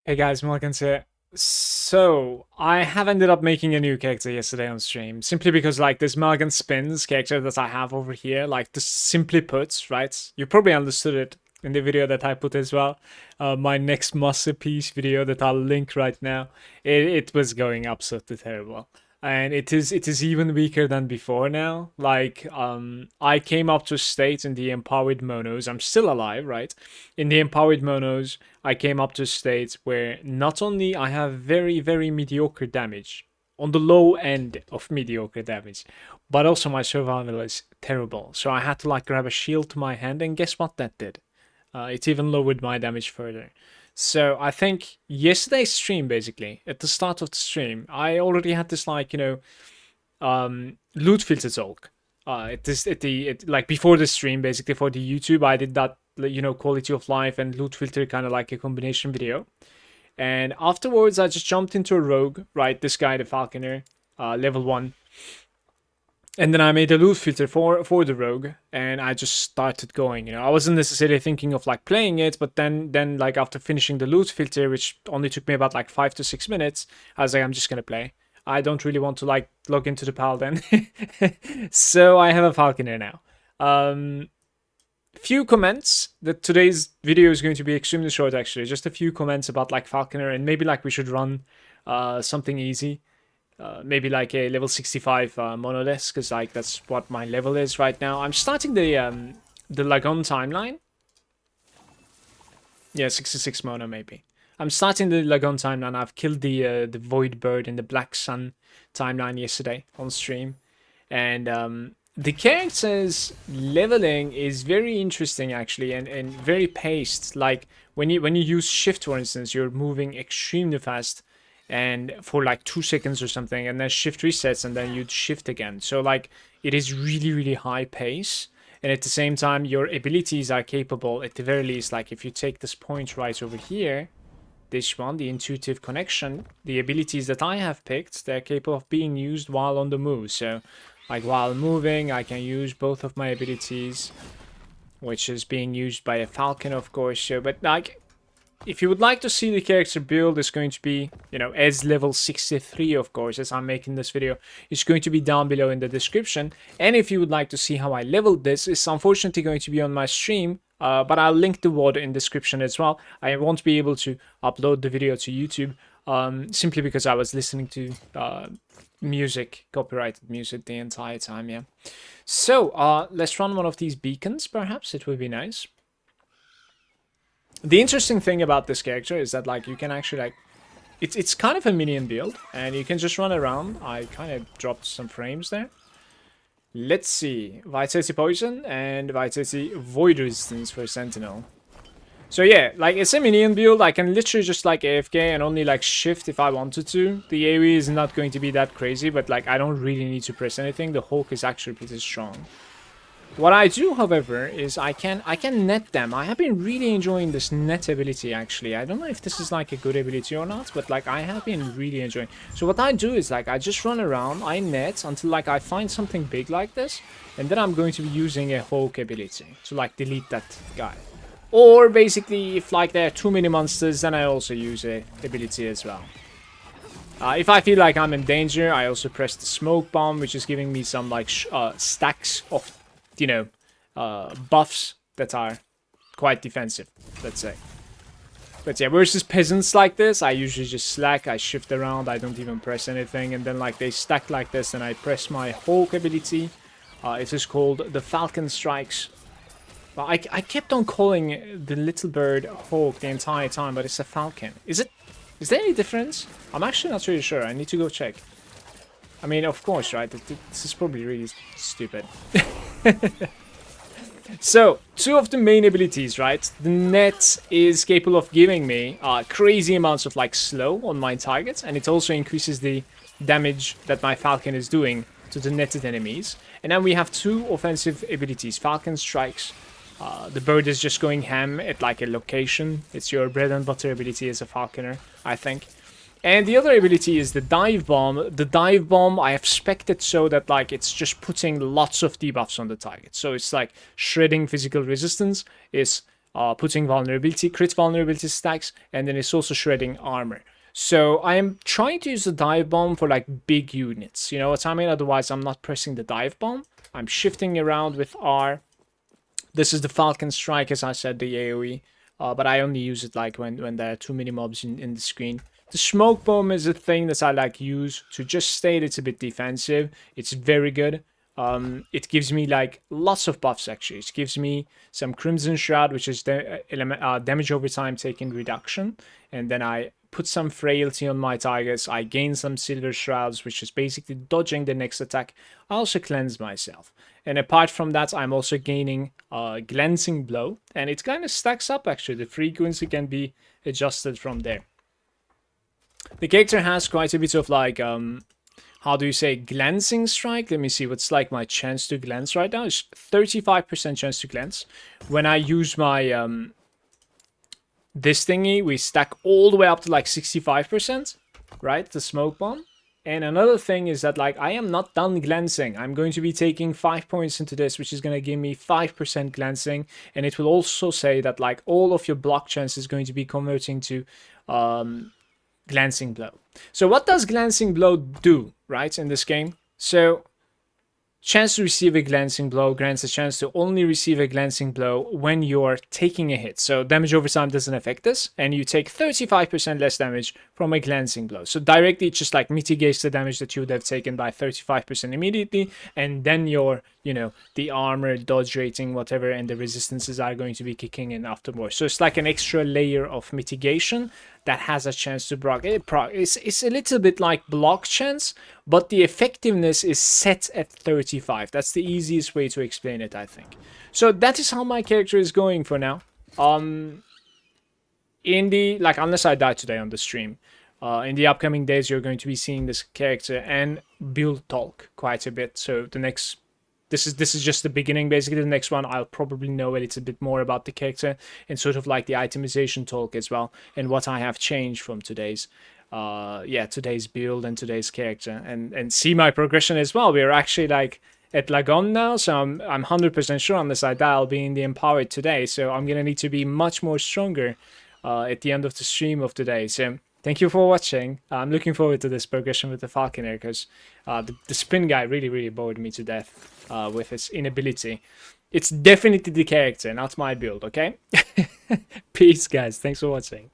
Hey guys, Malagant here. So, I have ended up making a new character yesterday on stream, simply because, like, this Malagant Spins character that I have over here, like, this simply put, right? You probably understood it in the video that I put as well. My next masterpiece video that I'll link right now. It was going absolutely terrible. And it is even weaker than before now. Like, I came up to a state in the empowered monos. I'm still alive, right? In the empowered monos, I came up to a state where not only I have very, very mediocre damage, on the low end of mediocre damage, but also my survival is terrible. So I had to like grab a shield to my hand, and guess what that did? It even lowered my damage further. So I think yesterday's stream, basically, at the start of the stream, I already had this like, loot filter talk. Like before the stream, basically for the YouTube, I did that, quality of life and loot filter kind of like a combination video. And afterwards, I just jumped into a rogue, right? This guy, the Falconer, level 1. And then I made a loot filter for the rogue, and I just started going. I wasn't necessarily thinking of like playing it, but then like after finishing the loot filter, which only took me about like 5 to 6 minutes, I was like, I'm just gonna play. I don't really want to like log into the paladin. So I have a Falconer now. Few comments that today's video is going to be extremely short, actually. Just a few comments about like Falconer, and maybe like we should run something easy. Maybe like a level 65 monolith, because like that's what my level is right now. I'm starting the Lagon timeline. Yeah, 66 mono maybe. I'm starting the Lagon timeline. I've killed the Void Bird and the Black Sun timeline yesterday on stream, and the character's leveling is very interesting actually, and very paced. Like when you use shift, for instance, you're moving extremely fast and for like 2 seconds or something, and then shift resets, and then you'd shift again. So like it is really, really high pace, and at the same time your abilities are capable, at the very least. Like if you take this point right over here, this one, the intuitive connection, the abilities that I have picked, they're capable of being used while on the move. So like while moving, I can use both of my abilities, which is being used by a falcon, of course. So, but like, if you would like to see the character build, it's going to be, as level 63, of course, as I'm making this video. It's going to be down below in the description. And if you would like to see how I leveled this, it's unfortunately going to be on my stream, but I'll link the VOD in description as well. I won't be able to upload the video to YouTube, simply because I was listening to music, copyrighted music, the entire time, yeah. So, let's run one of these beacons, perhaps. It would be nice. The interesting thing about this character is that like you can actually like it's kind of a minion build, and you can just run around. I kind of dropped some frames there. Let's see, Vitality Poison and Vitality Void Resistance for Sentinel. So yeah, like it's a minion build. I can literally just like AFK and only like shift if I wanted to. The AoE is not going to be that crazy, but like I don't really need to press anything. The Hulk is actually pretty strong. What I do, however, is I can net them. I have been really enjoying this net ability, actually. I don't know if this is like a good ability or not, but like I have been really enjoying. So what I do is like I just run around, I net until like I find something big like this, and then I'm going to be using a Hulk ability to like delete that guy. Or basically, if like there are too many monsters, then I also use a ability as well. If I feel like I'm in danger, I also press the smoke bomb, which is giving me some like stacks of buffs that are quite defensive, let's say. But yeah, versus peasants like this, I usually just slack, I shift around, I don't even press anything, and then like they stack like this, and I press my Hulk ability. It is called the Falcon Strikes. Well, I kept on calling the little bird Hulk the entire time, but it's a falcon. Is there any difference? I'm actually not really sure. I need to go check. I mean, of course, right? This is probably really stupid. So, two of the main abilities, right? The net is capable of giving me crazy amounts of like slow on my targets, and it also increases the damage that my falcon is doing to the netted enemies. And then we have two offensive abilities, Falcon Strikes. The bird is just going ham at like a location. It's your bread and butter ability as a falconer, I think. And the other ability is the dive bomb. The dive bomb I have spec'd it so that like it's just putting lots of debuffs on the target. So it's like shredding physical resistance. It's putting vulnerability, crit vulnerability stacks, and then it's also shredding armor. So I am trying to use the dive bomb for like big units. You know what I mean? Otherwise, I'm not pressing the dive bomb. I'm shifting around with R. This is the Falcon Strike, as I said, the AoE. But I only use it like when there are too many mobs in the screen. The smoke bomb is a thing that I like use to just stay a little bit defensive. It's very good. It gives me like lots of buffs actually. It gives me some Crimson Shroud, which is damage over time taken reduction, and then I put some frailty on my targets. I gain some Silver Shrouds, which is basically dodging the next attack. I also cleanse myself, and apart from that, I'm also gaining Glancing Blow, and it kind of stacks up actually. The frequency can be adjusted from there. The character has quite a bit of like how do you say, glancing strike? Let me see what's like my chance to glance right now. It's 35% chance to glance. When I use my this thingy, we stack all the way up to like 65%, right? The smoke bomb. And another thing is that like I am not done glancing. I'm going to be taking 5 points into this, which is going to give me 5% glancing. And it will also say that like all of your block chance is going to be converting to Glancing Blow. So what does Glancing Blow do, right, in this game? So chance to receive a Glancing Blow grants a chance to only receive a Glancing Blow when you're taking a hit. So damage over time doesn't affect this, and you take 35% less damage from a Glancing Blow. So directly it just like mitigates the damage that you would have taken by 35% immediately, and then your, you know, the armor, dodge rating, whatever, and the resistances are going to be kicking in afterwards. So it's like an extra layer of mitigation that has a chance to block. It's a little bit like block chance, but the effectiveness is set at 35. That's the easiest way to explain it, I think. So that is how my character is going for now. In the, like, unless I die today on the stream, in the upcoming days, you're going to be seeing this character and build talk quite a bit. So the next, this is just the beginning. Basically, the next one, I'll probably know a little bit more about the character and sort of like the itemization talk as well, and what I have changed from today's, today's build and today's character, and see my progression as well. We're actually like at Malagant now, so I'm 100% sure unless I die, I'll be in the Empowered today. So I'm gonna need to be much more stronger at the end of the stream of today. So thank you for watching. I'm looking forward to this progression with the Falconer, because the spin guy really bored me to death with his inability. It's definitely the character, not my build, okay? Peace, guys. Thanks for watching.